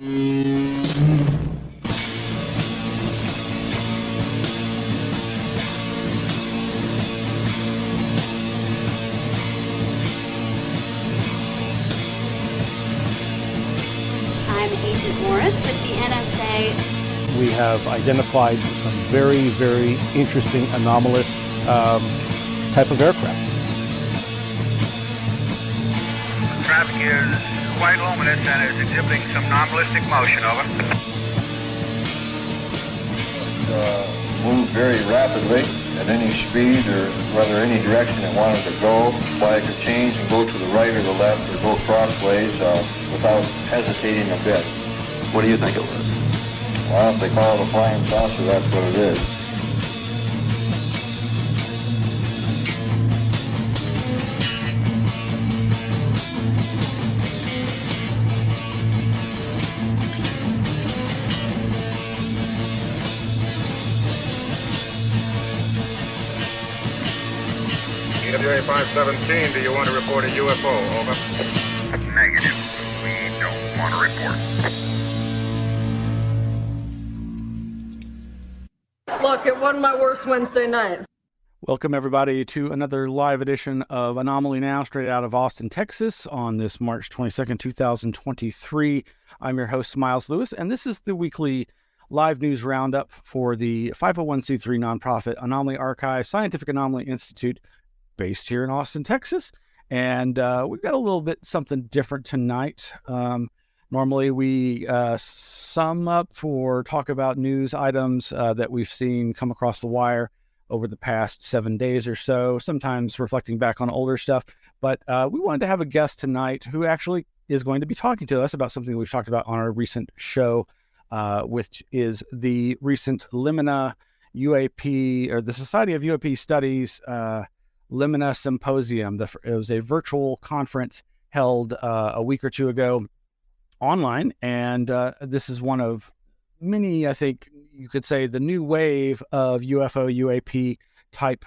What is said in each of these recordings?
Agent Morris with the NSA. We have identified some very, very interesting anomalous type of aircraft. Traffic is quite luminous and is exhibiting some non-ballistic motion, over. Move very rapidly at any speed or whether any direction it wanted to go. Flag could change and go to the right or the left or go crossways without hesitating a bit. What do you think it was? Well, if they call it a flying saucer, that's what it is. EWA 517, do you want to report a UFO? Over. Negative. We don't want to report. Look, it wasn't my worst Wednesday night. Welcome, everybody, to another live edition of Anomaly-NOW, straight out of Austin, Texas, on this March 22nd, 2023. I'm your host, Miles Lewis, and this is the weekly live news roundup for the 501c3 nonprofit Anomaly Archives Scientific Anomaly Institute, based here in Austin, Texas. And we've got a little bit something different tonight. Normally, we sum up or talk about news items that we've seen come across the wire over the past 7 days or so, sometimes reflecting back on older stuff. But we wanted to have a guest tonight who actually is going to be talking to us about something we've talked about on our recent show, which is the recent Limina UAP, or the Society of UAP Studies Limina Symposium. It was a virtual conference held a week or two ago online, and this is one of many, I think you could say, the new wave of UFO UAP type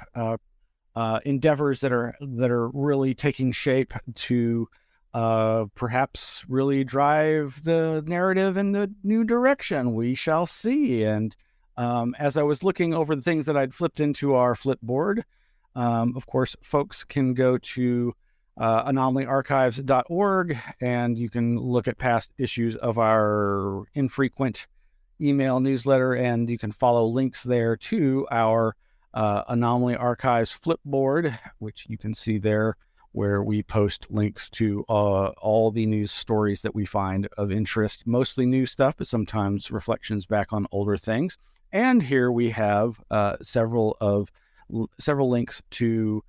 endeavors that are really taking shape to perhaps really drive the narrative in the new direction. We shall see. And as I was looking over the things that I'd flipped into our Flipboard, of course, folks can go to anomalyarchives.org, and you can look at past issues of our infrequent email newsletter, and you can follow links there to our Anomaly Archives Flipboard, which you can see there, where we post links to all the news stories that we find of interest, mostly new stuff, but sometimes reflections back on older things. And here we have several links to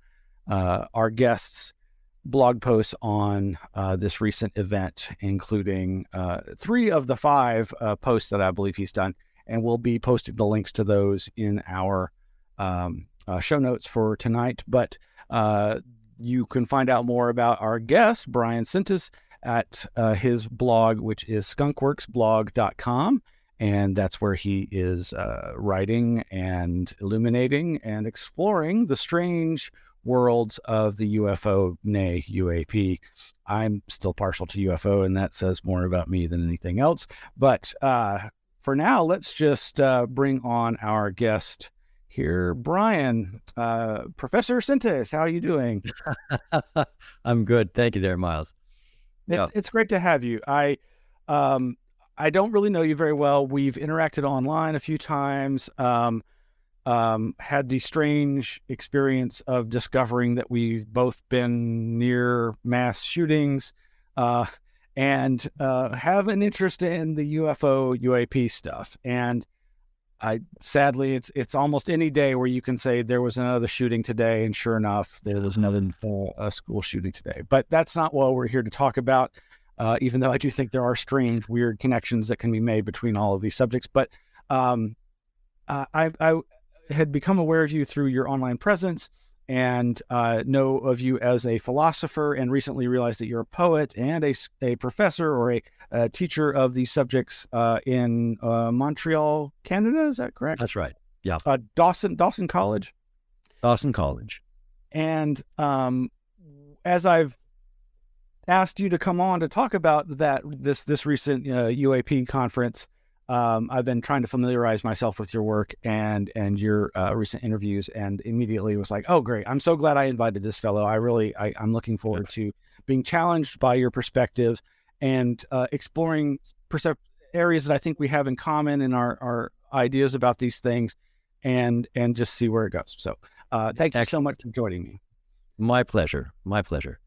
our guests' blog posts on this recent event, including 3 of the 5 posts that I believe he's done, and we'll be posting the links to those in our show notes for tonight. But you can find out more about our guest, Bryan Sentes, at his blog, which is skunkworksblog.com, and that's where he is writing and illuminating and exploring the strange worlds of the UFO, nay, UAP. I'm still partial to UFO, and that says more about me than anything else. But for now, let's just bring on our guest here, Bryan. Professor Sentes, how are you doing? I'm good. Thank you there, Miles. It's great to have you. I don't really know you very well. We've interacted online a few times. Had the strange experience of discovering that we've both been near mass shootings, and have an interest in the UFO UAP stuff. And sadly, it's almost any day where you can say there was another shooting today, and sure enough, there was another school shooting today. But that's not what we're here to talk about, even though I do think there are strange, weird connections that can be made between all of these subjects. But I had become aware of you through your online presence, and know of you as a philosopher, and recently realized that you're a poet and a professor or a teacher of these subjects in Montreal, Canada. Is that correct? That's right. Yeah. Dawson College. Dawson College. And as I've asked you to come on to talk about this recent UAP conference. I've been trying to familiarize myself with your work and your recent interviews, and immediately was like, oh, great. I'm so glad I invited this fellow. I'm looking forward to being challenged by your perspective and exploring areas that I think we have in common in our ideas about these things, and just see where it goes. So thank you so much for joining me. My pleasure. My pleasure.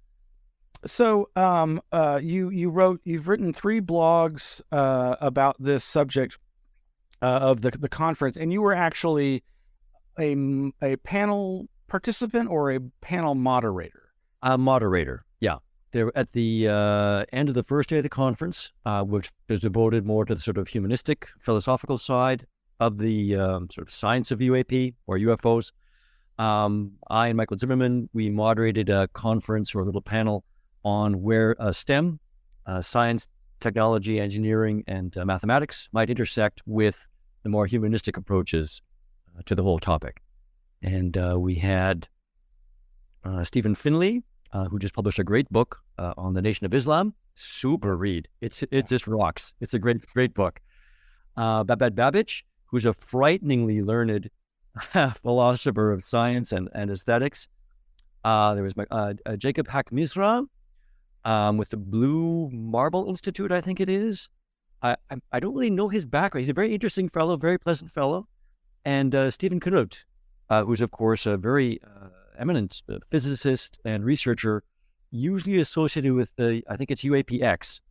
So you've written 3 blogs about this subject of the conference, and you were actually a panel participant or a panel moderator? A moderator, yeah. There at the end of the first day of the conference, which is devoted more to the sort of humanistic, philosophical side of the sort of science of UAP or UFOs. I and Michael Zimmerman, we moderated a conference or a little panel on where STEM, science, technology, engineering, and mathematics might intersect with the more humanistic approaches to the whole topic. And we had Stephen Finley, who just published a great book on the Nation of Islam. Super read. It just rocks. It's a great book. Babette Babich, who's a frighteningly learned philosopher of science and aesthetics. There was Jacob Hack-Misra with the Blue Marble Institute, I think it is. I don't really know his background. He's a very interesting fellow, very pleasant fellow. And Stephen Knut, who's, of course, a very eminent physicist and researcher, usually associated with I think it's UAPX,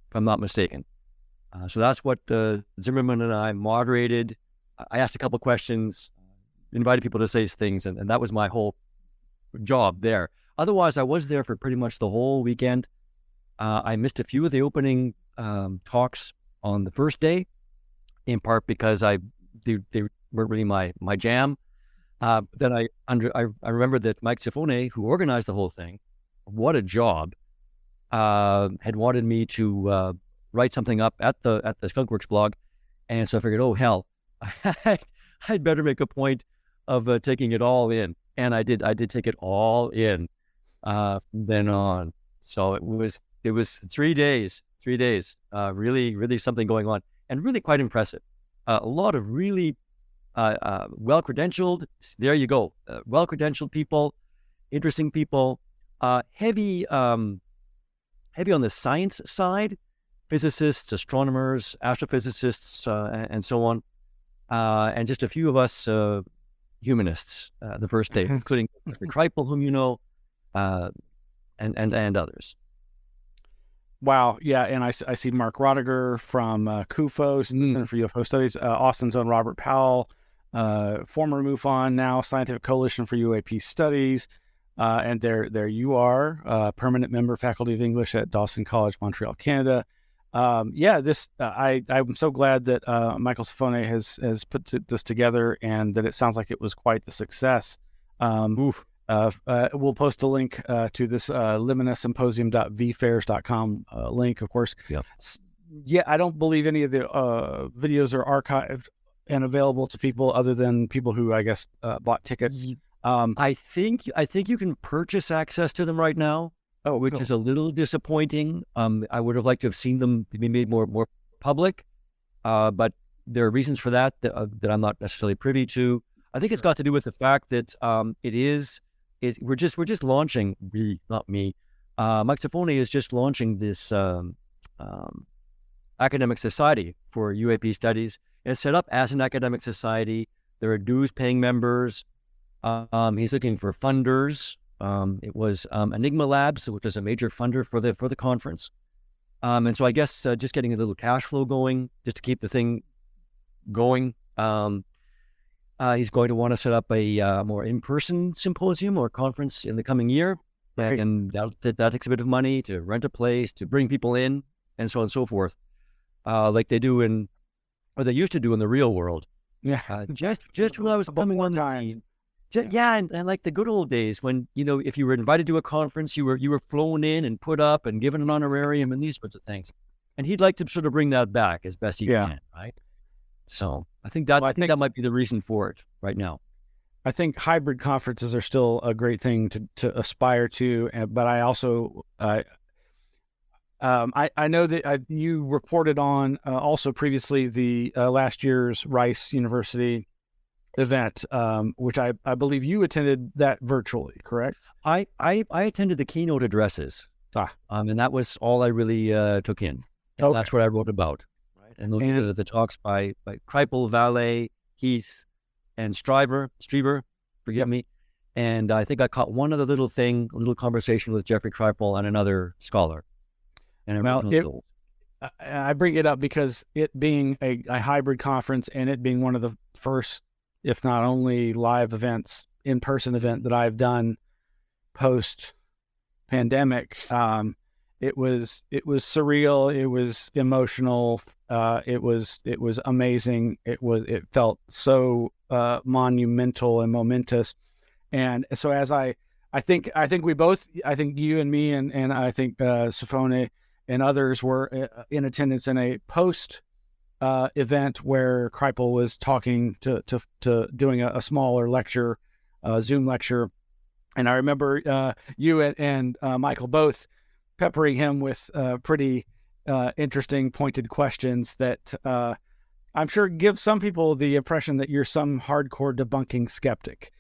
if I'm not mistaken. So that's what Zimmerman and I moderated. I asked a couple of questions, invited people to say things, and that was my whole job there. Otherwise, I was there for pretty much the whole weekend. I missed a few of the opening talks on the first day, in part because they weren't really my jam. Then I remember that Mike Ciffone, who organized the whole thing, what a job, had wanted me to write something up at the Skunkworks blog, and so I figured, oh hell, I'd better make a point of taking it all in, and I did take it all in from then on. So it was 3 days, really something going on, and really quite impressive. A lot of really well-credentialed, there you go, well-credentialed people, interesting people, heavy on the science side, physicists, astronomers, astrophysicists, and so on, and just a few of us humanists the first day, including Mr. Tripel, whom you know, and others. Wow, yeah, and I see Mark Rodiger from CUFO, Center for UFO Studies, Austin's own Robert Powell, former MUFON, now Scientific Coalition for UAP Studies, and there you are, permanent member, faculty of English at Dawson College, Montreal, Canada. I'm so glad that Michael Ciffone has put this together, and that it sounds like it was quite the success. We'll post a link to this Limina Symposium.vfairs.com link, of course. Yeah. Yeah, I don't believe any of the videos are archived and available to people other than people who, I guess, bought tickets. I think you can purchase access to them right now. Oh, which cool. is a little disappointing. I would have liked to have seen them be made more public, but there are reasons for that I'm not necessarily privy to. I think it's got to do with the fact that we're just launching. Not me. Mike Ciffone is just launching this academic society for UAP studies. It's set up as an academic society. There are dues-paying members. He's looking for funders. It was Enigma Labs, which is a major funder for the conference, and so I guess just getting a little cash flow going, just to keep the thing going. He's going to want to set up a more in-person symposium or conference in the coming year, right. And that takes a bit of money to rent a place, to bring people in, and so on and so forth, like they used to do in the real world. Yeah, just when I was coming on the scene. Yeah, and like the good old days when, if you were invited to a conference, you were flown in and put up and given an honorarium and these sorts of things. And he'd like to sort of bring that back as best he can, right? So I think that might be the reason for it right now. I think hybrid conferences are still a great thing to aspire to, but I also I know that you reported on also previously the last year's Rice University event, which I believe you attended that virtually, correct? I attended the keynote addresses, and that was all I really took in. And that's what I wrote about. Right, and those are the talks by Kreipel, Valet, Heath, and Strieber. Forgive me. And I think I caught one other little conversation with Jeffrey Kreipel and another scholar. And I bring it up because it being a hybrid conference and it being one of the first, if not only, live events, in-person event that I've done post-pandemic. It was surreal. It was emotional. It was amazing. It felt so monumental and momentous. And so as I think we both, I think you and me and I think Sifone and others were in attendance in a post event where Kreipel was talking to doing a smaller lecture, Zoom lecture. And I remember you and Michael both peppering him with pretty interesting, pointed questions that I'm sure give some people the impression that you're some hardcore debunking skeptic.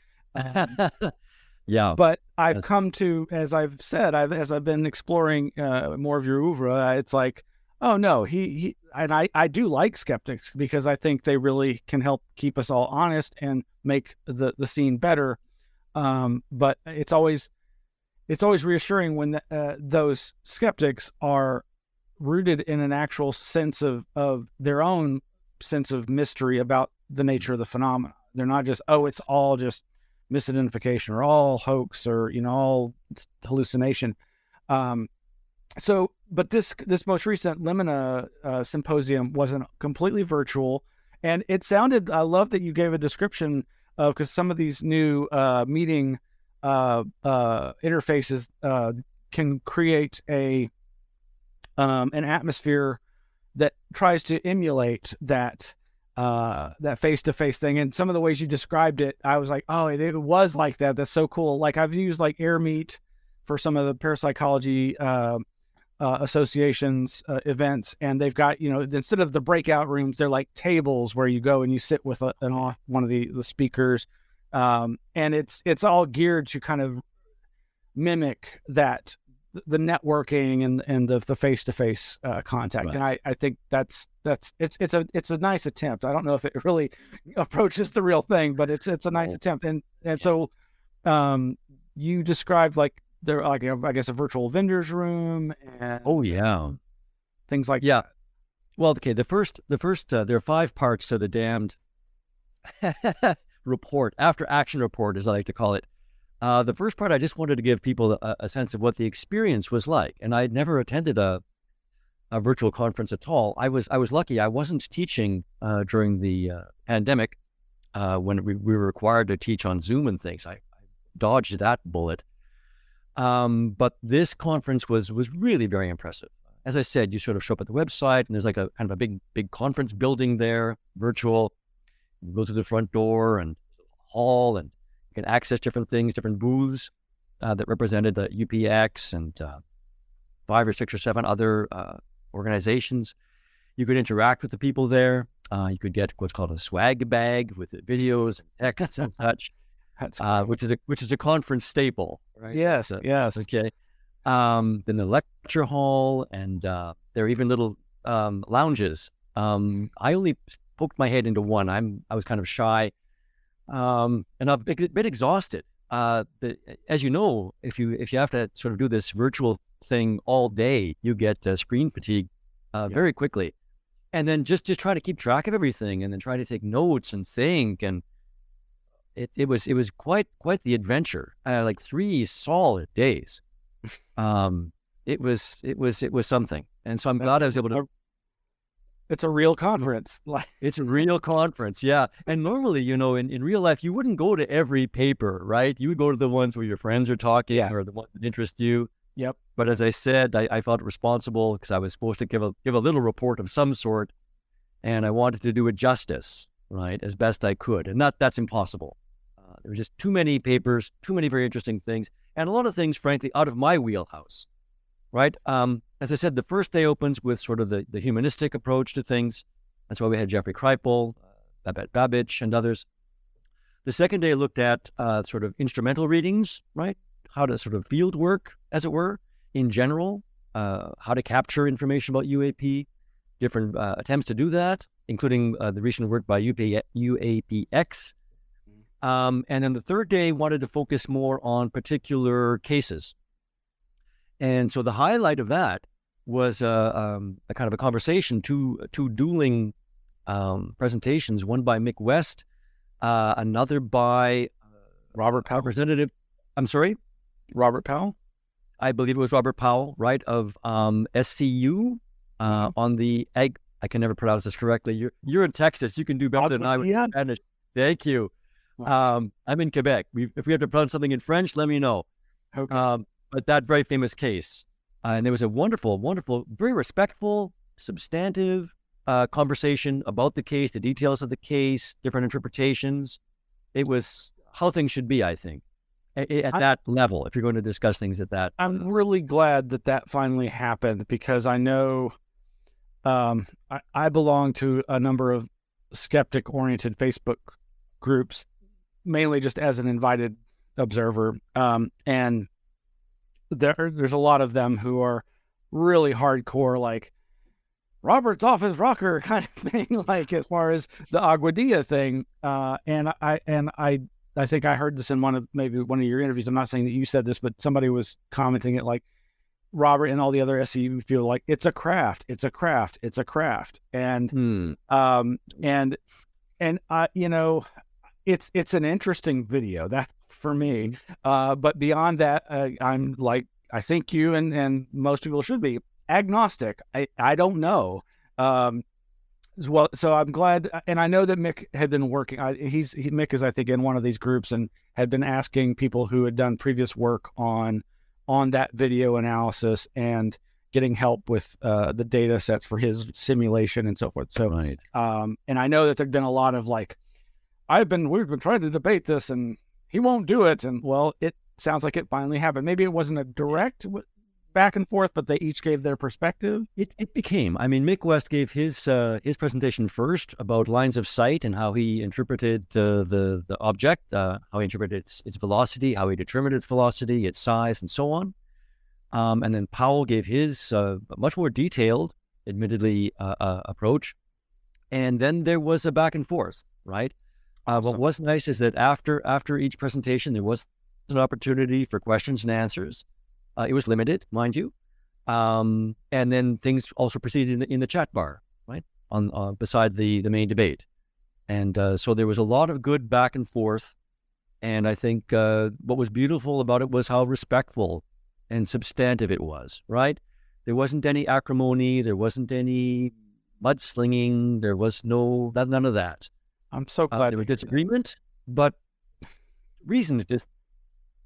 Yeah. But I've come to, as I've said, as I've been exploring more of your oeuvre, it's like, oh no, he and I do like skeptics because I think they really can help keep us all honest and make the scene better. But it's always reassuring when those skeptics are rooted in an actual sense of their own sense of mystery about the nature of the phenomena. They're not just, oh, it's all just misidentification or all hoax or, all hallucination. But this most recent Limina Symposium wasn't completely virtual, and it sounded, I love that you gave a description of, because some of these new meeting interfaces can create an atmosphere that tries to emulate that face-to-face thing. And some of the ways you described it, I was like, oh, it was like that. That's so cool. Like I've used like Air Meet for some of the parapsychology associations events, and they've got, instead of the breakout rooms, they're like tables where you go and you sit with one of the speakers, and it's all geared to kind of mimic that, the networking and the face-to-face contact. Right. And I think it's a nice attempt. I don't know if it really approaches the real thing, but it's a nice attempt. And so you described like there, like, I guess, a virtual vendor's room and things like that. Well, okay, the first there are 5 parts to the damned report, after action report, as I like to call it. The first part, I just wanted to give people a sense of what the experience was like. And I'd never attended a virtual conference at all. I was lucky. I wasn't teaching during the pandemic when we were required to teach on Zoom and things. I dodged that bullet. But this conference was really very impressive. As I said, you sort of show up at the website, and there's like a kind of a big conference building there, virtual. You go to the front door and hall, and you can access different things, different booths that represented the UPX and 5 or 6 or 7 other organizations. You could interact with the people there. You could get what's called a swag bag with the videos and texts and such, which is a conference staple, right? Yes, yes. Okay. Then the lecture hall, and there are even little lounges. I only poked my head into one. I was kind of shy, and a bit exhausted. As you know, if you have to sort of do this virtual thing all day, you get screen fatigue very quickly. And then just try to keep track of everything, and then try to take notes and think, and it was quite the adventure. Like 3 solid days. It was something, and so I'm glad I was able to. It's a real conference. It's a real conference, yeah. And normally, in real life, you wouldn't go to every paper, right? You would go to the ones where your friends are talking, or the ones that interest you. Yep. But as I said, I felt responsible because I was supposed to give a little report of some sort, and I wanted to do it justice, right, as best I could. And that's impossible. There were just too many papers, too many very interesting things, and a lot of things, frankly, out of my wheelhouse, right? as I said, the first day opens with sort of the humanistic approach to things. That's why we had Jeffrey Kripal, Babette Babich, and others. The second day looked at sort of instrumental readings, right? How to sort of field work, as it were, in general, how to capture information about UAP, different attempts to do that, including the recent work by UAPX. And then the third day wanted to focus more on particular cases. And so the highlight of that was a kind of a conversation, two dueling presentations, one by Mick West, another by Robert Powell. Representative, I'm sorry? Robert Powell? I believe it was Robert Powell, right, of SCU on the egg. I can never pronounce this correctly. You're in Texas. You can do better than I would in Spanish. Thank you. I'm in Quebec. If we have to pronounce something in French, let me know. Okay. But that very famous case. And there was a wonderful, very respectful, substantive conversation about the case, the details of the case, different interpretations. It was how things should be, I think, at that level, if you're going to discuss things at that. I'm really glad that finally happened, because I know I belong to a number of skeptic-oriented Facebook groups, mainly just as an invited observer. And there's a lot of them who are really hardcore, like Robert's off his rocker kind of thing, like as far as the Aguadilla thing. And I think I heard this in one of your interviews. I'm not saying that you said this, but somebody was commenting it like Robert and all the other SCU feel like it's a craft. And you know, it's an interesting video, that for me. But beyond that, I'm like, I think you and most people should be agnostic. I don't know. Well, so I'm glad, and I know that Mick had been working. Mick is, I think, in one of these groups and had been asking people who had done previous work on that video analysis and getting help with the data sets for his simulation and so forth. So, right. And I know that there've been a lot of like, we've been trying to debate this and he won't do it. And well, it sounds like it finally happened. Maybe it wasn't a direct back and forth, but they each gave their perspective. It became. I mean, Mick West gave his presentation first about lines of sight and how he interpreted the object, how he interpreted its velocity, how he determined its velocity, its size, and so on. And then Powell gave his much more detailed, admittedly, approach. And then there was a back and forth, right? Awesome. What was nice is that after each presentation, there was an opportunity for questions and answers. It was limited, mind you. And then things also proceeded in the chat bar, right, on beside the main debate. And so there was a lot of good back and forth. And I think what was beautiful about it was how respectful and substantive it was, right? There wasn't any acrimony. There wasn't any mudslinging. There was none of that. I'm so glad there was disagreement, but reasoned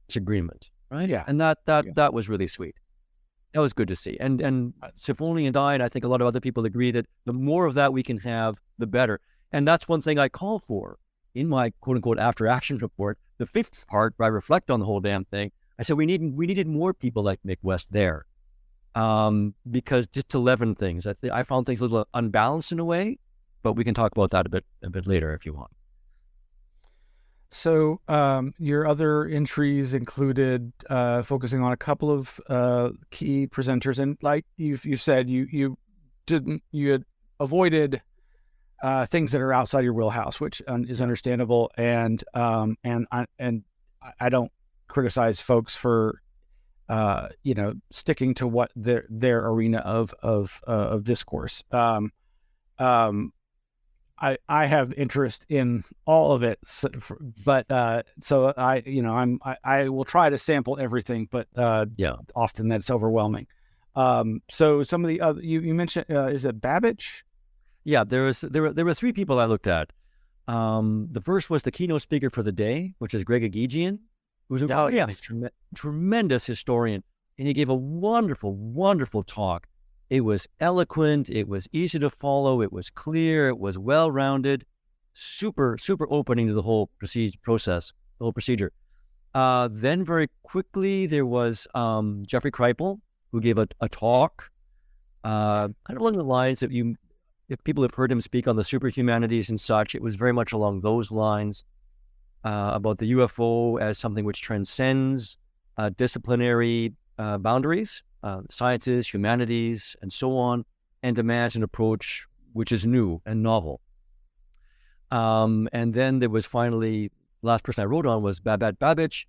disagreement, right? Yeah. And that was really sweet. That was good to see. And Sifoni and I think a lot of other people agree that the more of that we can have, the better. And that's one thing I call for in my quote unquote after action report. The fifth part, where I reflect on the whole damn thing, I said we needed more people like Mick West there, because just to leaven things. I found things a little unbalanced in a way, but we can talk about that a bit later if you want. So your other entries included focusing on a couple of key presenters, and like you said, you had avoided things that are outside your wheelhouse, which is understandable, and I don't criticize folks for sticking to what their arena of discourse. I have interest in all of it, but so I will try to sample everything, but often that's overwhelming. So some of the other you mentioned, is it Babich? Yeah, there were three people I looked at. The first was the keynote speaker for the day, which is Greg Agigian, who's a tremendous historian, and he gave a wonderful talk. It was eloquent, it was easy to follow, it was clear, it was well-rounded, super opening to the whole process, the whole procedure. Then very quickly there was Jeffrey Kripal, who gave a talk kind of along the lines that if people have heard him speak on the superhumanities and such, it was very much along those lines, about the UFO as something which transcends disciplinary boundaries, sciences, humanities, and so on, and demands an approach which is new and novel. And then there was finally, the last person I wrote on was Babette Babich,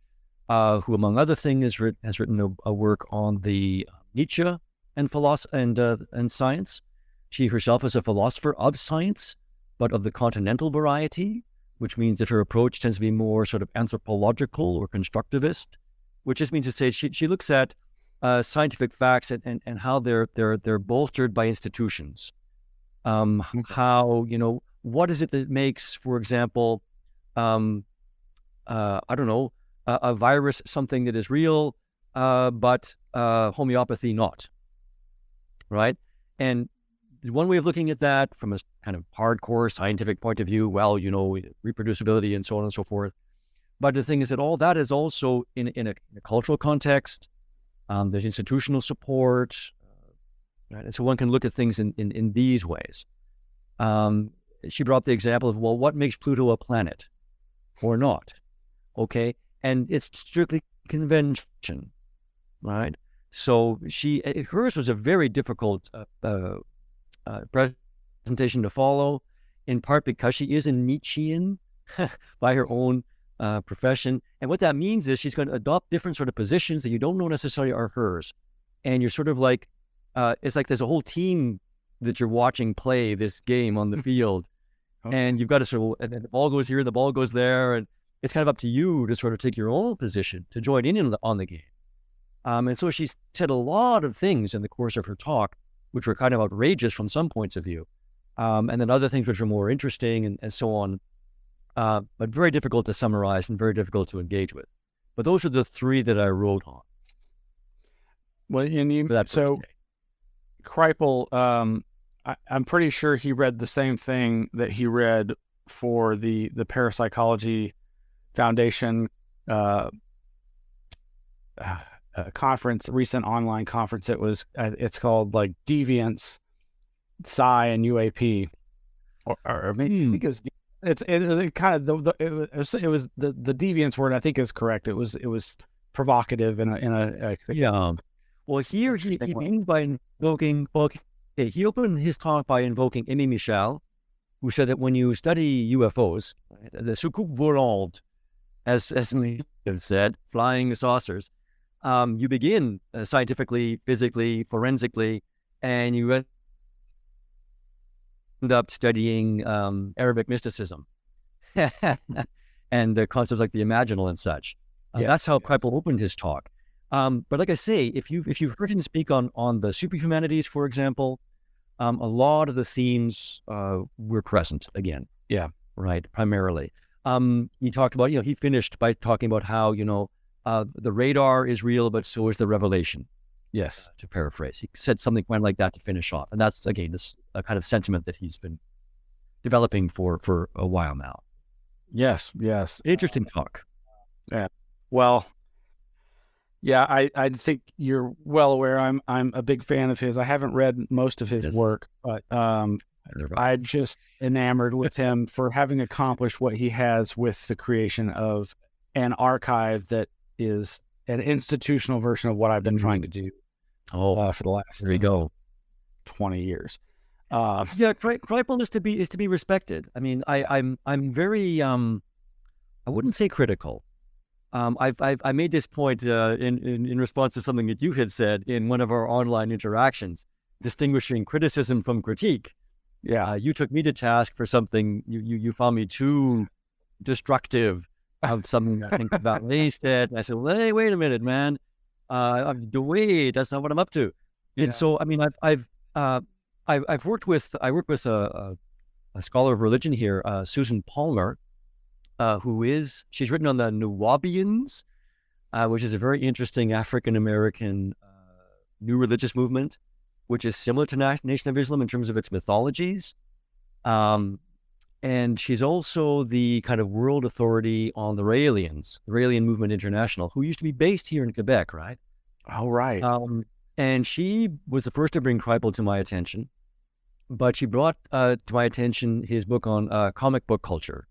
who, among other things, has written a work on the Nietzsche and science. She herself is a philosopher of science, but of the continental variety, which means that her approach tends to be more sort of anthropological or constructivist, which just means to say she looks at scientific facts and how they're bolstered by institutions. How, what is it that makes, for example, I don't know, a virus something that is real, but homeopathy not, right? And one way of looking at that from a kind of hardcore scientific point of view, well, reproducibility and so on and so forth. But the thing is that all that is also in a cultural context. There's institutional support, right? And so one can look at things in these ways. She brought up the example of, well, what makes Pluto a planet or not? Okay. And it's strictly convention, right? So hers was a very difficult presentation to follow, in part because she is a Nietzschean by her own profession. And what that means is she's going to adopt different sort of positions that you don't know necessarily are hers. And you're sort of like, it's like there's a whole team that you're watching play this game on the field. Okay. And you've got to sort of, and the ball goes here, the ball goes there. And it's kind of up to you to sort of take your own position to join in on the game. And so she said a lot of things in the course of her talk, which were kind of outrageous from some points of view. And then other things which are more interesting and so on. But very difficult to summarize and very difficult to engage with. But those are the three that I wrote on. Well, so Kreipel, I'm pretty sure he read the same thing that he read for the Parapsychology Foundation conference, a recent online conference. It's called like Deviance, Psi, and UAP, or maybe I think it was. It kind of it was the deviance word, I think, is correct. It was provocative in a yeah. Well, here he begins by invoking. He opened his talk by invoking Aimé Michel, who said that when you study UFOs, the soucoupe volante, as he said, flying saucers, you begin scientifically, physically, forensically, and you end up studying Arabic mysticism and the concepts like the imaginal and such. That's how Kreipel opened his talk. But like I say, if you've heard him speak on the superhumanities, for example, a lot of the themes were present again. Yeah. Right. Primarily. He talked about, he finished by talking about how, the radar is real, but so is the revelation. Yes. To paraphrase. He said something kind of like that to finish off. And that's, again, this kind of sentiment that he's been developing for a while now. Yes. Interesting talk. Yeah. Well, yeah, I think you're well aware I'm a big fan of his. I haven't read most of his work, but I'm just enamored with him for having accomplished what he has with the creation of an archive that is an institutional version of what I've been trying to do for the last 20 years. Kreipel is to be respected. I mean, I'm very I wouldn't say critical. I made this point in response to something that you had said in one of our online interactions, distinguishing criticism from critique. Yeah, you took me to task for something you found me too destructive of something I think about said. And I said, well, hey, wait a minute, man. That's not what I'm up to. Yeah. And so, I mean, I've worked with a scholar of religion here, Susan Palmer, she's written on the Nuwaubians, which is a very interesting African-American new religious movement, which is similar to Nation of Islam in terms of its mythologies. And she's also the kind of world authority on the Raelians, the Raelian Movement International, who used to be based here in Quebec, right? Oh, right. And she was the first to bring tribal to my attention, but she brought to my attention his book on comic book culture,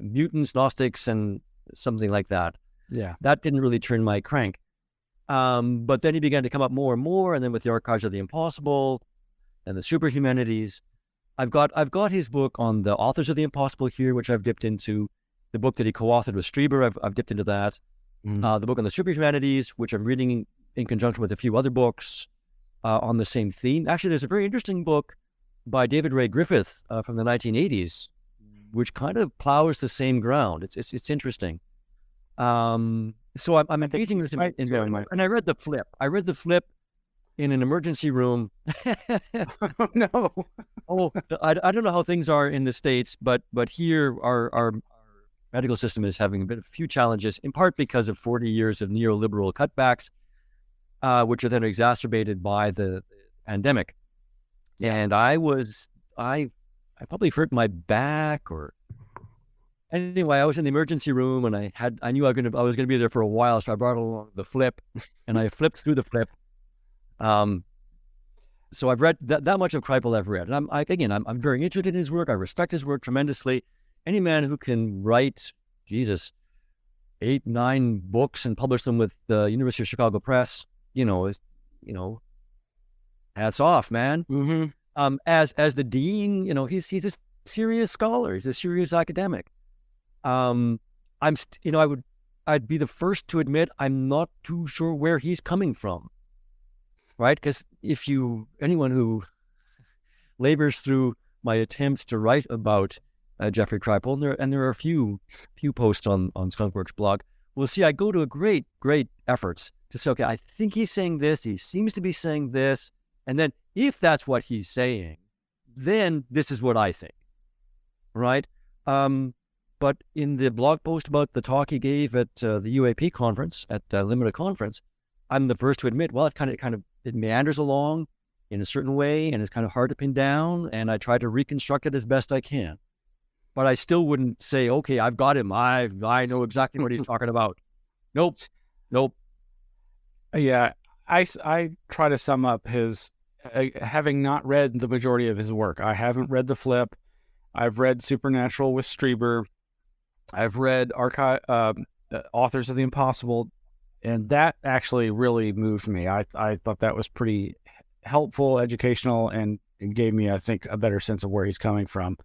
mutants, Gnostics, and something like that. Yeah. That didn't really turn my crank. But then he began to come up more and more, and then with the Archives of the Impossible and the Superhumanities, I've got his book on the authors of the impossible here, which I've dipped into. The book that he co-authored with Strieber, I've dipped into that. The book on the Superhumanities, which I'm reading in conjunction with a few other books on the same theme. Actually, there's a very interesting book by David Ray Griffith from the 1980s, which kind of plows the same ground. It's interesting. So I'm engaging with him and I read the flip. I read the flip in an emergency room. Oh, no. I don't know how things are in the States, but here our medical system is having a few challenges, in part because of 40 years of neoliberal cutbacks, which are then exacerbated by the pandemic. And I probably hurt my back or anyway, I was in the emergency room and I knew I was gonna be there for a while, so I brought along the flip and I flipped through the flip. So I've read that much of Kripal I've read. And I'm very interested in his work. I respect his work tremendously. Any man who can write, 8, 9 books and publish them with the University of Chicago Press, hats off, man. Mm-hmm. As the dean, he's a serious scholar. He's a serious academic. I'd be the first to admit I'm not too sure where he's coming from, right? Because anyone who labors through my attempts to write about Jeffrey Kripal, and there are a few posts on Skunkworks blog, will see I go to a great efforts to say, okay, I think he's saying this, he seems to be saying this, and then if that's what he's saying, then this is what I think, right? But in the blog post about the talk he gave at the UAP conference, at Limina conference, I'm the first to admit, well, it meanders along in a certain way, and it's kind of hard to pin down, and I try to reconstruct it as best I can. But I still wouldn't say, okay, I've got him. I know exactly what he's talking about. Nope. Yeah, I try to sum up his, having not read the majority of his work. I haven't read The Flip. I've read Supernatural with Strieber. I've read Authors of the Impossible, and that actually really moved me. I thought that was pretty helpful, educational, and gave me, I think, a better sense of where he's coming from.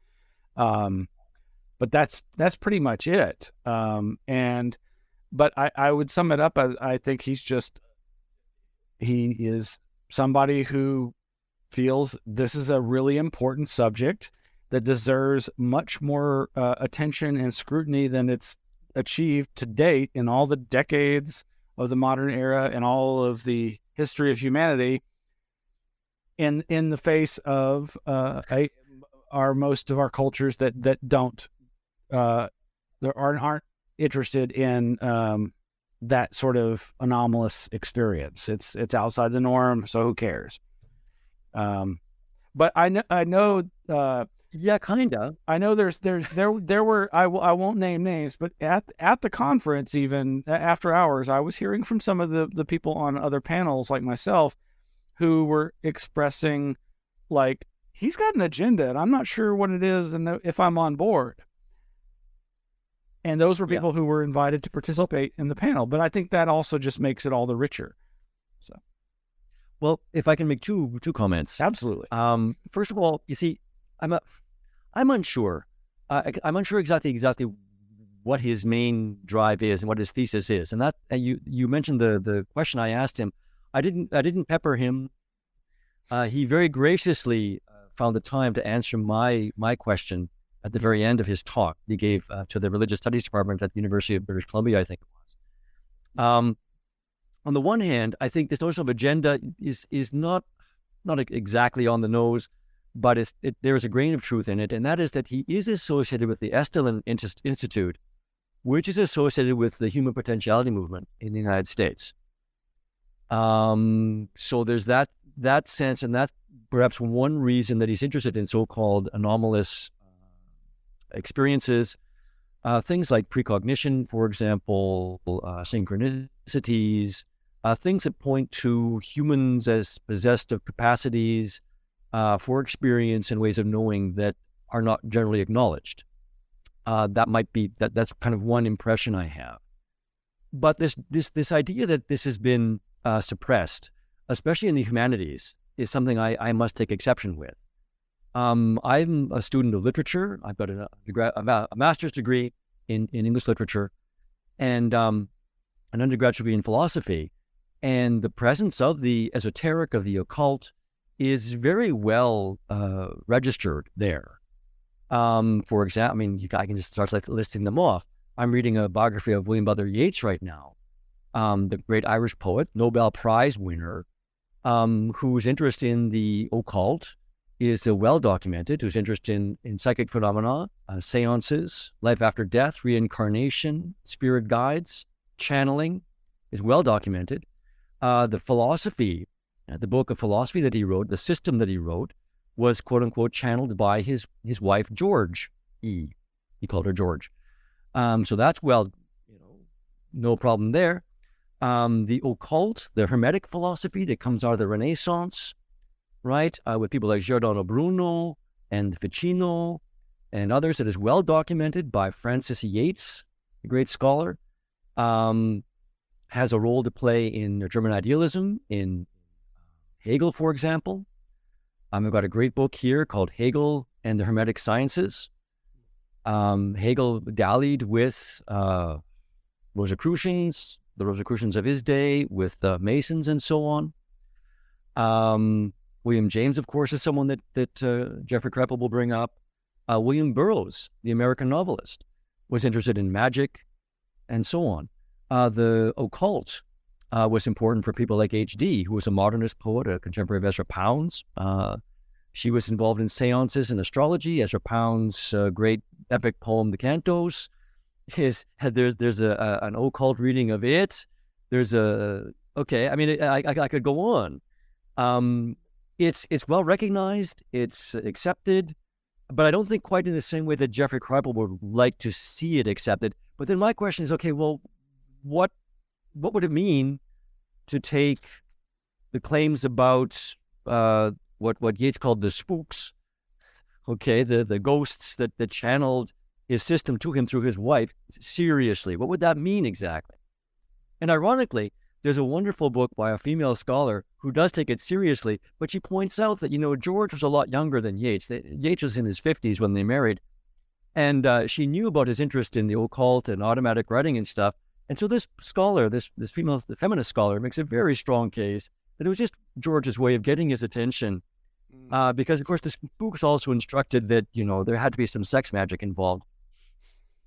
But that's pretty much it. But I would sum it up as I think he is somebody who feels this is a really important subject that deserves much more attention and scrutiny than it's achieved to date in all the decades of the modern era and all of the history of humanity, in the face of most of our cultures that don't aren't interested in that sort of anomalous experience. It's outside the norm, so who cares? But I know. Yeah, kinda. I know there were, I won't name names, but at the conference, even after hours, I was hearing from some of the people on other panels like myself who were expressing, like, he's got an agenda and I'm not sure what it is and if I'm on board. And those were people who were invited to participate in the panel. But I think that also just makes it all the richer. So, well, if I can make two comments. Absolutely. First of all, you see, I'm unsure. I'm unsure exactly what his main drive is and what his thesis is. And you mentioned the question I asked him. I didn't pepper him. He very graciously found the time to answer my question at the very end of his talk he gave to the Religious Studies Department at the University of British Columbia, I think it was. On the one hand, I think this notion of agenda is not exactly on the nose, but there is a grain of truth in it, and that is that he is associated with the Esalen Institute, which is associated with the human potentiality movement in the United States. So there's that sense, and that's perhaps one reason that he's interested in so-called anomalous experiences, things like precognition, for example, synchronicities, things that point to humans as possessed of capacities for experience and ways of knowing that are not generally acknowledged. That's kind of one impression I have. But this idea that this has been suppressed, especially in the humanities, is something I must take exception with. I'm a student of literature. I've got a master's degree in English literature and an undergraduate degree in philosophy. And the presence of the esoteric, of the occult, is very well registered there. For example, I mean, I can just start listing them off. I'm reading a biography of William Butler Yeats right now, the great Irish poet, Nobel Prize winner, whose interest in the occult is well documented, whose interest in psychic phenomena, seances, life after death, reincarnation, spirit guides, channeling is well documented. The philosophy, the book of philosophy that he wrote, the system that he wrote, was quote unquote channeled by his wife George E. He called her George. So that's no problem there. The occult, the Hermetic philosophy that comes out of the Renaissance, right, with people like Giordano Bruno and Ficino and others, that is well documented by Francis Yates, a great scholar, has a role to play in German idealism, in Hegel, for example. I've got a great book here called Hegel and the Hermetic Sciences. Hegel dallied with Rosicrucians, the Rosicrucians of his day, with Masons and so on. William James, of course, is someone that Jeffrey Kreppel will bring up. William Burroughs, the American novelist, was interested in magic and so on. The occult was important for people like H.D., who was a modernist poet, a contemporary of Ezra Pound's. She was involved in seances and astrology. Ezra Pound's great epic poem, The Cantos, there's an occult reading of it. I could go on. It's well recognized, it's accepted, but I don't think quite in the same way that Jeffrey Kreipel would like to see it accepted. But then my question is, okay, well, what would it mean to take the claims about what Yeats called the spooks, okay, the ghosts that channeled his system to him through his wife, seriously? What would that mean exactly? And ironically, there's a wonderful book by a female scholar who does take it seriously, but she points out that, George was a lot younger than Yeats. Yeats was in his 50s when they married, and she knew about his interest in the occult and automatic writing and stuff. And so this scholar, this female, the feminist scholar, makes a very strong case that it was just George's way of getting his attention, because, of course, the spooks also instructed that, there had to be some sex magic involved.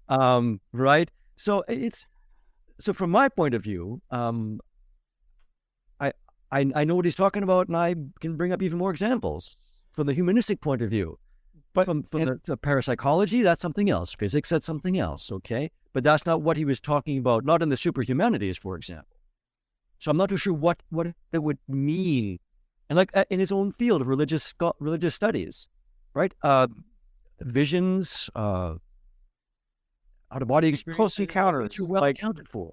Right? So so from my point of view, I know what he's talking about, and I can bring up even more examples from the humanistic point of view. But from the parapsychology, that's something else. Physics, that's something else, okay? But that's not what he was talking about, not in the superhumanities, for example. So I'm not too sure what it would mean. And like in his own field of religious studies, right? Visions, out-of-body experience. Close encounters, well accounted for.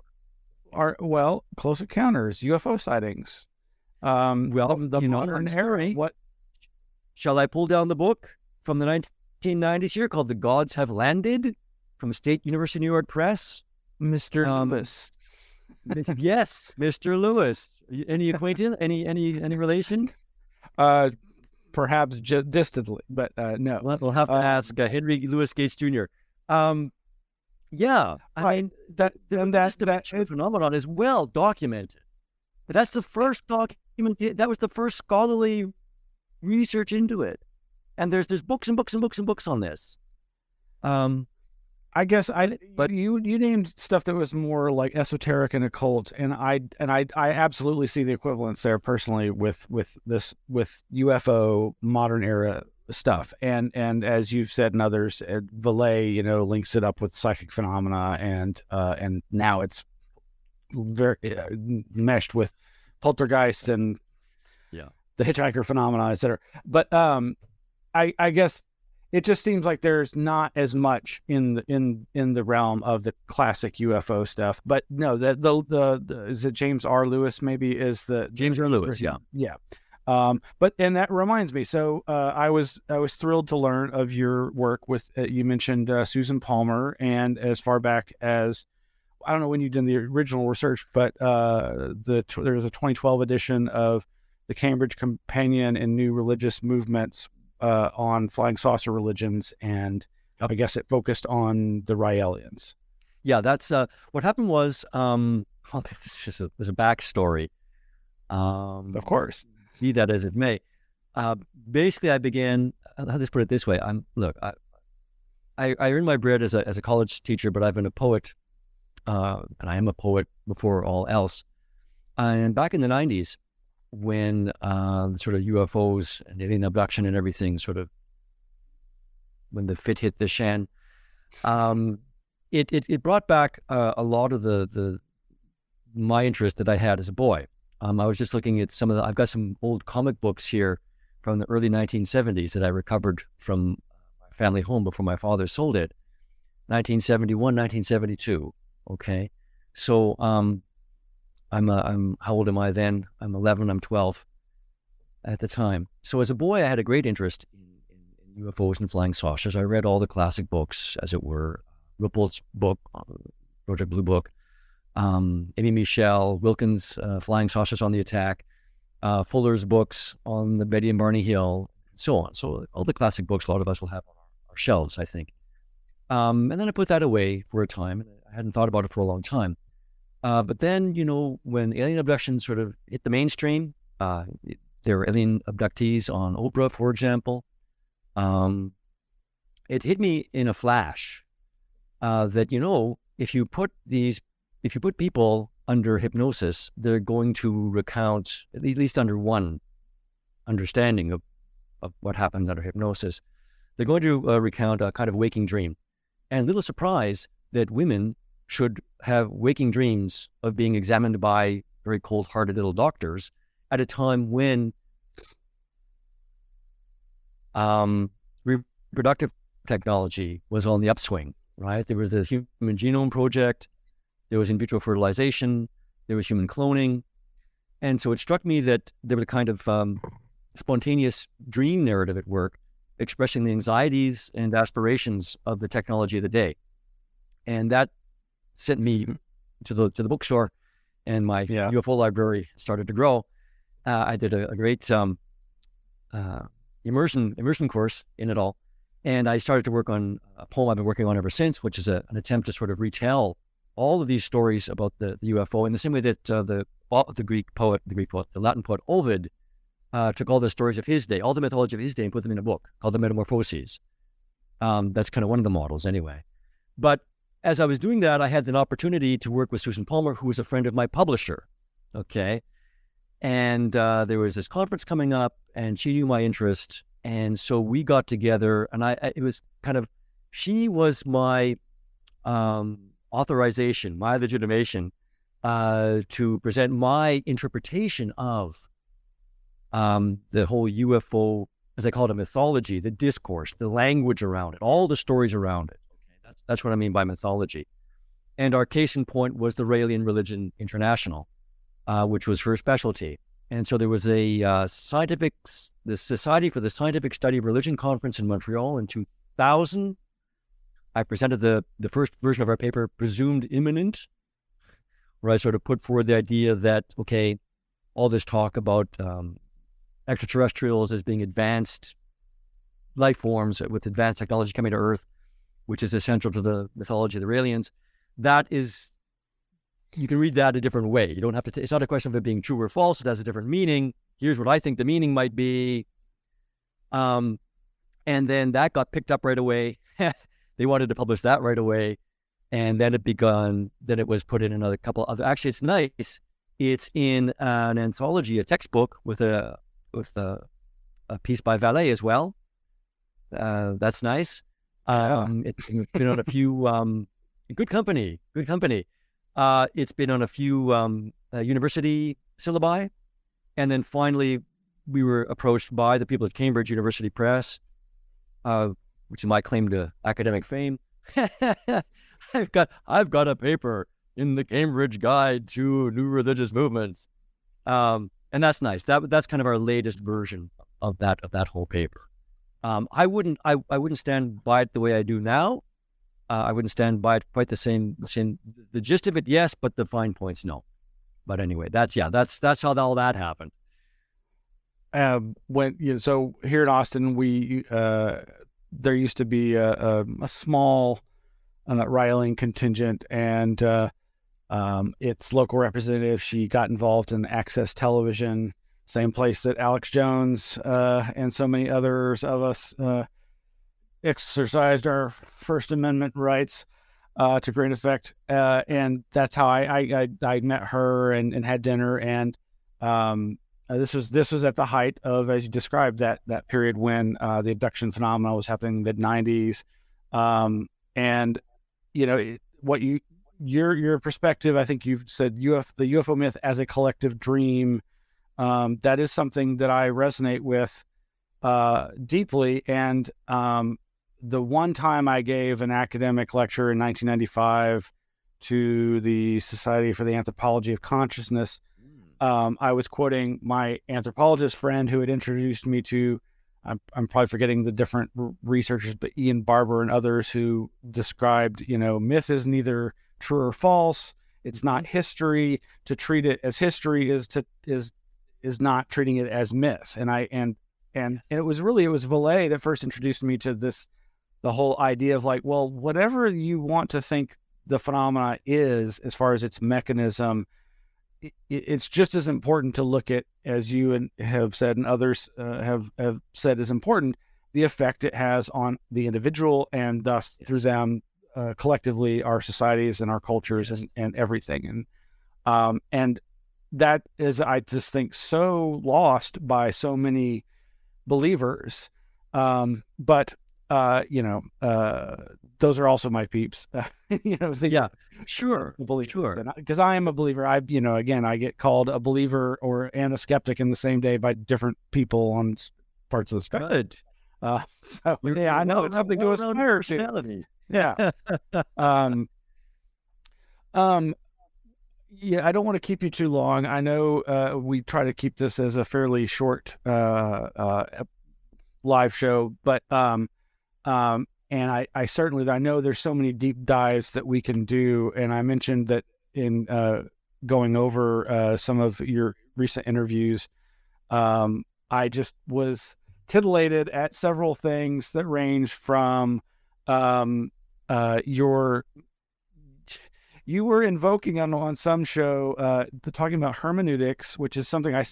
Close encounters, UFO sightings. The modern era. What? Shall I pull down the book from the 1990s here called "The Gods Have Landed" from State University New York Press? Mr. Lewis. Yes, Mr. Lewis. Any acquaintance? Any relation? Perhaps distantly, but no. We'll have to ask Henry Louis Gates Jr. Yeah, I mean that phenomenon is well documented. But that's the first document. That was the first scholarly research into it, and there's books and books and books and books on this. I guess you named stuff that was more like esoteric and occult, and I absolutely see the equivalence there personally with UFO modern era stuff, and as you've said, and others, Vallée, links it up with psychic phenomena, and now it's very meshed with poltergeists and the hitchhiker phenomena, etc. But I guess it just seems like there's not as much in the realm of the classic UFO stuff. But no, the is it James R. Lewis maybe is the James R. Lewis, yeah. Yeah. But and that reminds me. So I was thrilled to learn of your work with you mentioned Susan Palmer, and as far back as I don't know when you did the original research, but there was a 2012 edition of the Cambridge Companion in New Religious Movements on flying saucer religions, and I guess it focused on the Raelians. Yeah, that's what happened was. There's a backstory. Of course. Be that as it may, basically I began. I'll just put it this way: I earned my bread as a college teacher, but I've been a poet, and I am a poet before all else. And back in the 90s, when the sort of UFOs and alien abduction and everything when the fit hit the shan, it brought back a lot of my interest that I had as a boy. I was just looking at I've got some old comic books here from the early 1970s that I recovered from my family home before my father sold it. 1971, 1972. Okay. So, I'm how old am I then? I'm 11, I'm 12 at the time. So as a boy, I had a great interest in UFOs and flying saucers. I read all the classic books, as it were. Ruppel's book, Project Blue Book, Amy Michelle, Wilkins' Flying Saucers on the Attack, Fuller's books on the Betty and Barney Hill, and so on. So all the classic books a lot of us will have on our shelves, I think. And then I put that away for a time. I hadn't thought about it for a long time. But then, when alien abductions sort of hit the mainstream, there were alien abductees on Oprah, for example. It hit me in a flash that, if you put people under hypnosis, they're going to recount, at least under one understanding of what happens under hypnosis, they're going to recount a kind of waking dream. And little surprise that women should have waking dreams of being examined by very cold-hearted little doctors at a time when reproductive technology was on the upswing, right? There was the Human Genome Project, there was in vitro fertilization, there was human cloning. And so it struck me that there was a kind of spontaneous dream narrative at work, expressing the anxieties and aspirations of the technology of the day. And that sent me to the bookstore, and my UFO library started to grow. I did a great immersion course in it all, and I started to work on a poem I've been working on ever since, which is an attempt to sort of retell all of these stories about the UFO in the same way that the Latin poet Ovid took all the stories of his day, all the mythology of his day, and put them in a book called the Metamorphoses. That's kind of one of the models anyway. But as I was doing that, I had an opportunity to work with Susan Palmer, who was a friend of my publisher, okay? And there was this conference coming up, and she knew my interest, and so we got together, and it was kind of, she was my authorization, my legitimation to present my interpretation of the whole UFO, as I call it, a mythology, the discourse, the language around it, all the stories around it. That's what I mean by mythology. And our case in point was the Raelian Religion International, which was her specialty. And so there was the Society for the Scientific Study of Religion conference in Montreal in 2000. I presented the first version of our paper, Presumed Imminent, where I sort of put forward the idea that, okay, all this talk about extraterrestrials as being advanced life forms with advanced technology coming to Earth, which is essential to the mythology of the Raelians, that is, you can read that a different way. You don't have to, it's not a question of it being true or false. It has a different meaning. Here's what I think the meaning might be. And then that got picked up right away. They wanted to publish that right away. And then it was put in another couple other, actually it's nice. It's in an anthology, a textbook with a piece by Vallée as well. That's nice. It's been on a few, good company. It's been on a few university syllabi. And then finally, we were approached by the people at Cambridge University Press, which is my claim to academic fame. I've got a paper in the Cambridge Guide to New Religious Movements, and that's nice. That's kind of our latest version of that whole paper. I wouldn't stand by it the way I do now. I wouldn't stand by it quite the same. The gist of it, yes, but the fine points, no. But anyway, that's how all that happened. So here in Austin, we there used to be a small riling contingent, and its local representative, she got involved in Access Television, same place that Alex Jones and so many others of us exercised our First Amendment rights to great effect, and that's how I met her and had dinner, and this was at the height of, as you described, that period when the abduction phenomena was happening in the mid-90s, and your perspective, I think you've said the UFO myth as a collective dream. That is something that I resonate with deeply, and the one time I gave an academic lecture in 1995 to the Society for the Anthropology of Consciousness, I was quoting my anthropologist friend who had introduced me to, I'm probably forgetting the different researchers, but Ian Barber and others, who described, myth is neither true or false. It's not history. To treat it as history is not treating it as myth. And it was Vallée that first introduced me to the whole idea of like, well, whatever you want to think the phenomena is, as far as its mechanism, it's just as important to look at, as you have said and others have said is important, the effect it has on the individual, and thus through them collectively our societies and our cultures and everything. And that is, I just think, so lost by so many believers. But those are also my peeps. Sure. Because I am a believer. I get called a believer and a skeptic in the same day by different people on parts of the spectrum. Good. I know it's something to aspire to. Yeah. I don't want to keep you too long. I know we try to keep this as a fairly short live show, but and I certainly, I know there's so many deep dives that we can do. And I mentioned that in going over some of your recent interviews, I just was titillated at several things that range from you were invoking on some show talking about hermeneutics, which is something I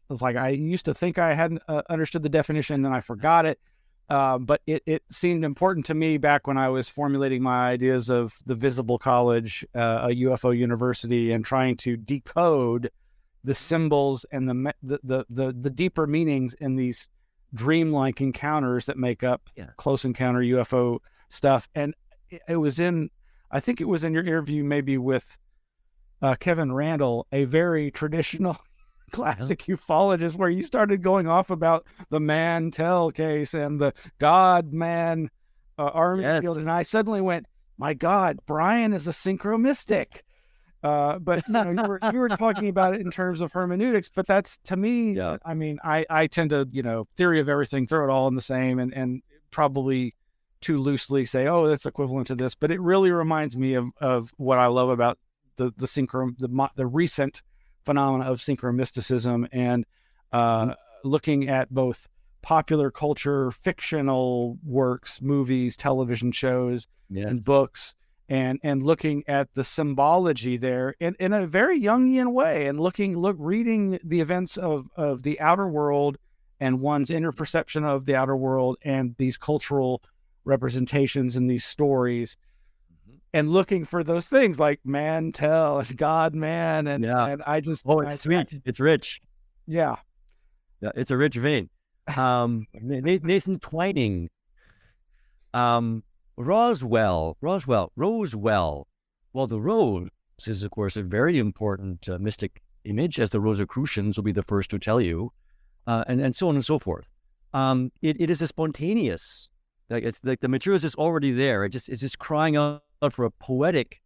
was like, I used to think I hadn't understood the definition, and then I forgot it. But it seemed important to me back when I was formulating my ideas of the Visible College, a UFO university, and trying to decode the symbols and the deeper meanings in these dreamlike encounters that make up close encounter UFO stuff. And I think it was in your interview maybe with Kevin Randall, a very traditional classic ufologist, where you started going off about the Mantell case and the God-Man army field, and I suddenly went, my God, Bryan is a synchromystic. But you were talking about it in terms of hermeneutics, but that's, to me, I mean, I tend to, theory of everything, throw it all in the same, and probably too loosely say, oh, that's equivalent to this. But it really reminds me of what I love about the recent phenomena of synchromysticism, and looking at both popular culture, fictional works, movies, television shows, and books, and looking at the symbology there in a very Jungian way, and reading the events of the outer world and one's inner perception of the outer world and these cultural representations in these stories, and looking for those things like Mantell and God-Man, and I just it's sweet. It's rich. Yeah, it's a rich vein. Nathan Twining, Roswell. Well, the rose is, of course, a very important mystic image, as the Rosicrucians will be the first to tell you, and so on and so forth. It is a spontaneous Like it's like the material is just already there. It's just crying out for a poetic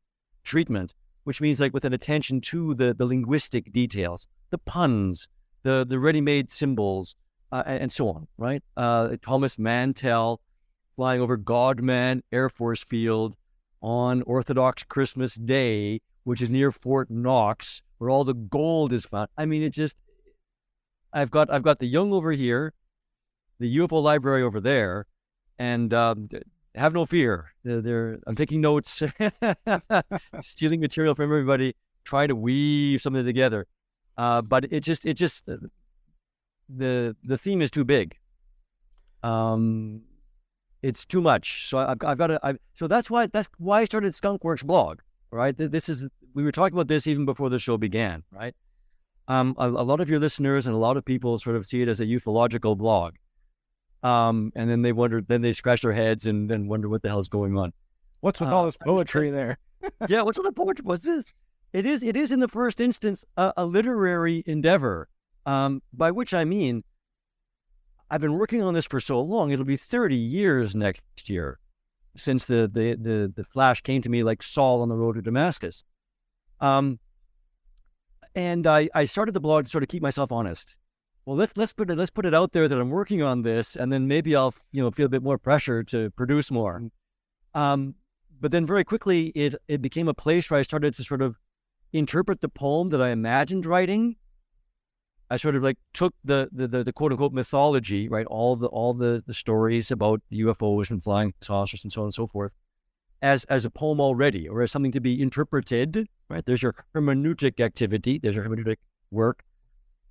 treatment, which means like with an attention to the linguistic details, the puns, the ready-made symbols, and so on, right? Thomas Mantell flying over Godman Air Force Field on Orthodox Christmas Day, which is near Fort Knox, where all the gold is found. I mean, I've got the Jung over here, the UFO library over there, and have no fear. I'm taking notes, stealing material from everybody, trying to weave something together. But it just the theme is too big. It's too much. So I've got to. So that's why I started Skunkworks blog. Right. We were talking about this even before the show began. Right. A lot of your listeners and a lot of people sort of see it as a ufological blog. And then they scratch their heads and then wonder what the hell's going on. What's with all this poetry there? Yeah, what's with the poetry? What's this? It is in the first instance a literary endeavor, by which I mean I've been working on this for so long. It'll be 30 years next year since the flash came to me like Saul on the road to Damascus. And I started the blog to sort of keep myself honest. Well, let's put it out there that I'm working on this, and then maybe I'll feel a bit more pressure to produce more. But then very quickly it became a place where I started to sort of interpret the poem that I imagined writing. I sort of like took the quote unquote mythology, right, all the stories about UFOs and flying saucers and so on and so forth, as a poem already, or as something to be interpreted. Right, there's your hermeneutic activity, there's your hermeneutic work.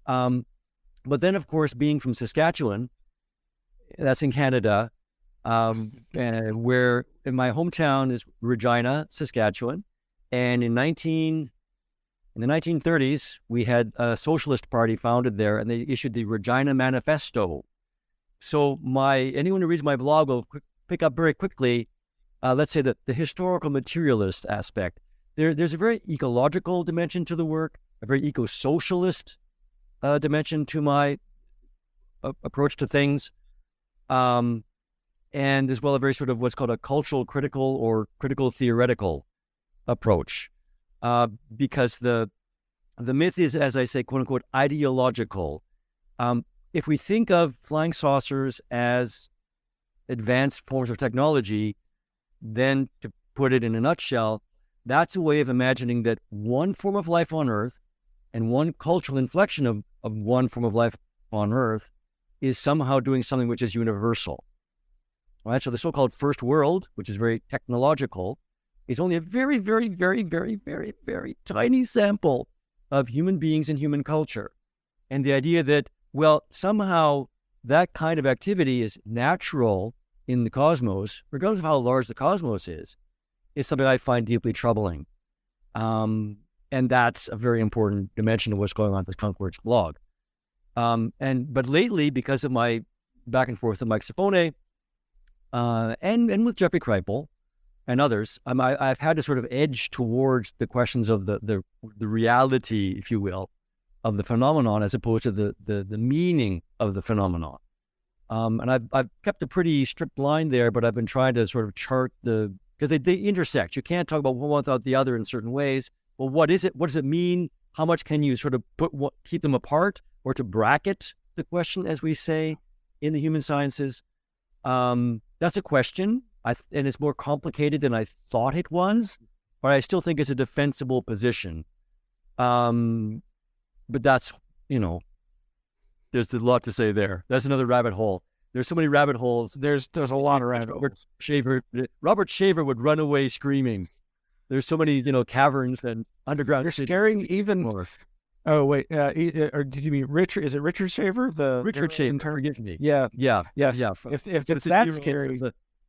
But then, of course, being from Saskatchewan, that's in Canada, and where in my hometown is Regina, Saskatchewan, and in the 1930s, we had a socialist party founded there, and they issued the Regina Manifesto. So anyone who reads my blog will pick up very quickly, let's say that the historical materialist aspect. There's a very ecological dimension to the work, a very eco-socialist dimension to my approach to things, and as well a very sort of what's called a cultural critical or critical theoretical approach, because the myth is, as I say, quote unquote, ideological. If we think of flying saucers as advanced forms of technology, then to put it in a nutshell, that's a way of imagining that one form of life on Earth and one cultural inflection of one form of life on Earth is somehow doing something which is universal. All right, so the so-called first world, which is very technological, is only a very, very, very, very, very, very tiny sample of human beings and human culture. And the idea that, well, somehow that kind of activity is natural in the cosmos, regardless of how large the cosmos is something I find deeply troubling. And that's a very important dimension of what's going on with Skunkworks blog. But lately, because of my back and forth with Mike Sifone, and with Jeffrey Kreipel and others, I've had to sort of edge towards the questions of the reality, if you will, of the phenomenon as opposed to the meaning of the phenomenon. And I've kept a pretty strict line there, but I've been trying to sort of chart because they intersect. You can't talk about one without the other in certain ways. Well, what is it? What does it mean? How much can you sort of keep them apart, or to bracket the question, as we say in the human sciences? That's a question, and it's more complicated than I thought it was, but I still think it's a defensible position. But that's, there's a lot to say there. That's another rabbit hole. There's so many rabbit holes. There's a lot of rabbit holes. Robert Shaver would run away screaming. There's so many, caverns and underground. You're scaring even more. Oh wait, or did you mean Richard? Is it Richard Shaver? Richard Shaver. Forgive me. Yeah. Yes. Yeah. If it's that scary,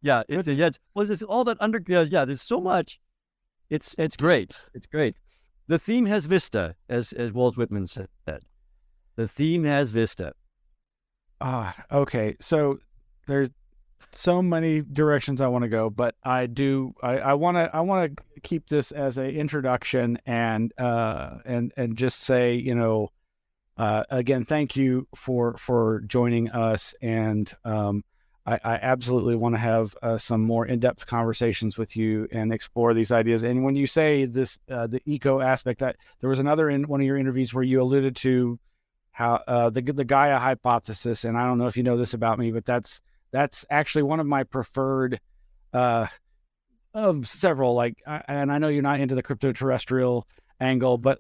it's all that under. Yeah. There's so much. It's great. It's great. The theme has vista, as Walt Whitman said. The theme has vista. Okay. So there's so many directions I want to go, but I want to keep this as an introduction and just say, again, thank you for joining us. And I absolutely want to have some more in-depth conversations with you and explore these ideas. And when you say this, the eco aspect, there was another in one of your interviews where you alluded to how the Gaia hypothesis, and I don't know if you know this about me, but that's actually one of my preferred of several. Like, and I know you're not into the crypto-terrestrial angle, but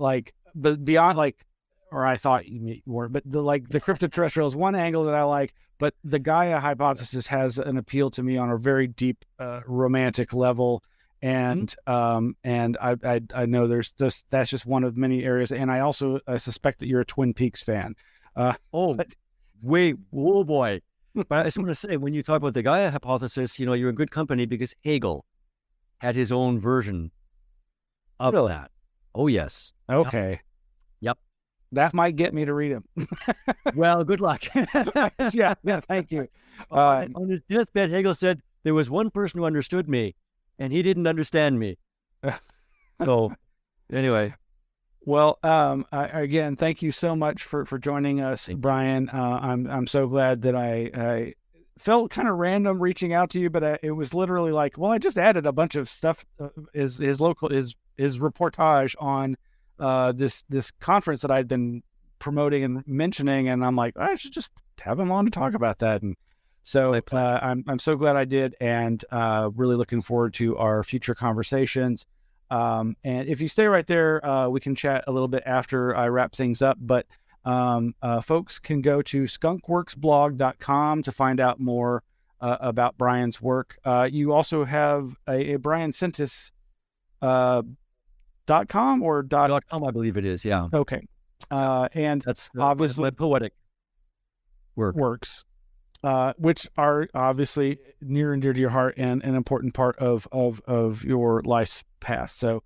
beyond or I thought you were, but the crypto-terrestrial is one angle that I like, but the Gaia hypothesis has an appeal to me on a very deep romantic level. And I know that's just one of many areas. And I also suspect that you're a Twin Peaks fan. Wait, oh boy. But I just want to say, when you talk about the Gaia hypothesis, you're in good company, because Hegel had his own version of that. Oh, yes. Okay. Yep. That might get me to read him. Well, good luck. yeah, thank you. On his deathbed, Hegel said, there was one person who understood me, and he didn't understand me. So, anyway. Well, again, thank you so much for joining us, Bryan. I'm so glad that I felt kind of random reaching out to you, but it was literally like, well, I just added a bunch of stuff, his reportage on this conference that I'd been promoting and mentioning, and I'm like, I should just have him on to talk about that. And so I'm so glad I did, and really looking forward to our future conversations. And if you stay right there, we can chat a little bit after I wrap things up. But folks can go to skunkworksblog.com to find out more about Bryan's work. You also have a Bryan Sentes .com or .com, I believe it is, yeah. Okay. And that's obviously my poetic works, which are obviously near and dear to your heart and an important part of your life's path. So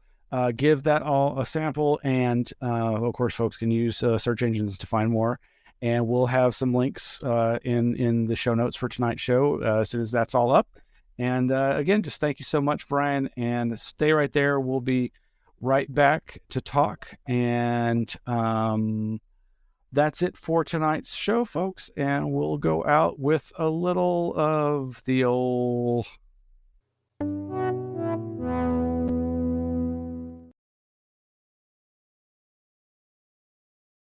give that all a sample, and of course, folks can use search engines to find more. And we'll have some links in the show notes for tonight's show as soon as that's all up. And again, just thank you so much, Bryan, and stay right there. We'll be right back to talk, and that's it for tonight's show, folks, and we'll go out with a little of the old